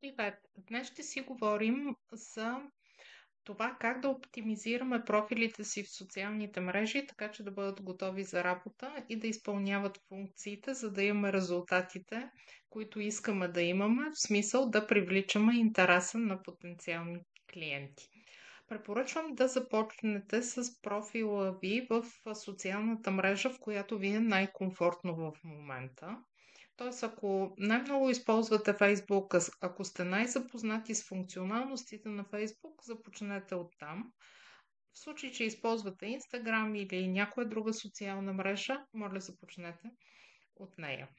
Привет! Днес ще си говорим за това как да оптимизираме профилите си в социалните мрежи, така че да бъдат готови за работа и да изпълняват функциите, за да имаме резултатите, които искаме да имаме, в смисъл да привличаме интереса на потенциални клиенти. Препоръчвам да започнете с профила ви в социалната мрежа, в която ви е най-комфортно в момента. Тоест, ако най-много използвате Facebook, ако сте най-запознати с функционалностите на Facebook, започнете оттам. В случай, че използвате Instagram или някоя друга социална мрежа, моля започнете от нея.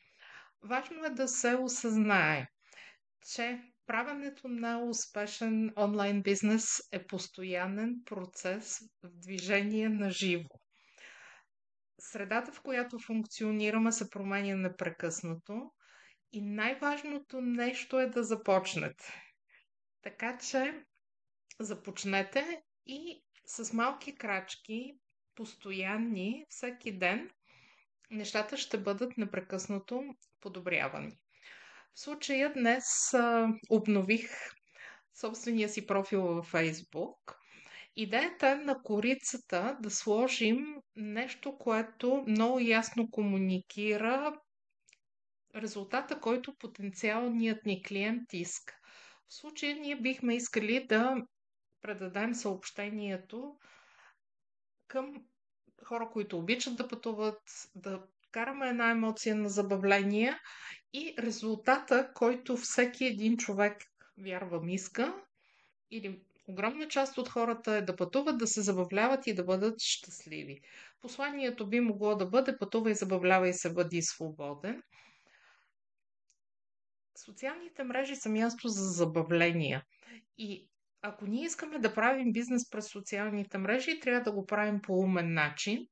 Важно е да се осъзнае, че правенето на успешен онлайн бизнес е постоянен процес в движение на живо. Средата, в която функционираме, се променя непрекъснато и най-важното нещо е да започнете. Така че започнете и с малки крачки, постоянни, всеки ден, нещата ще бъдат непрекъснато подобрявани. В случая днес обнових собствения си профил във Facebook. Идеята е на корицата да сложим нещо, което много ясно комуникира резултата, който потенциалният ни клиент иска. В случая ние бихме искали да предадем съобщението към хора, които обичат да пътуват, да караме една емоция на забавление и резултата, който всеки един човек, вярвам, иска, или огромна част от хората е да пътуват, да се забавляват и да бъдат щастливи. Посланието би могло да бъде: пътувай, забавлявай се, бъди свободен. Социалните мрежи са място за забавления. И ако ние искаме да правим бизнес през социалните мрежи, трябва да го правим по умен начин.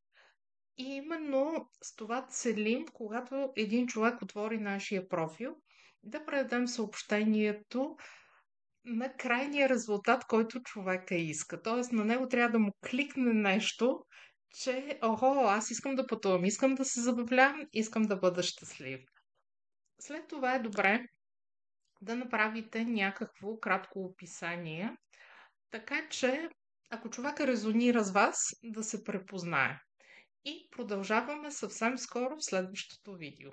И именно с това целим, когато един човек отвори нашия профил, да предадем съобщението на крайния резултат, който човека иска. Тоест на него трябва да му кликне нещо, че охо, аз искам да пътувам, искам да се забавлявам, искам да бъда щастлив. След това е добре да направите някакво кратко описание, така че ако човека резонира с вас, да се препознае. И продължаваме съвсем скоро в следващото видео.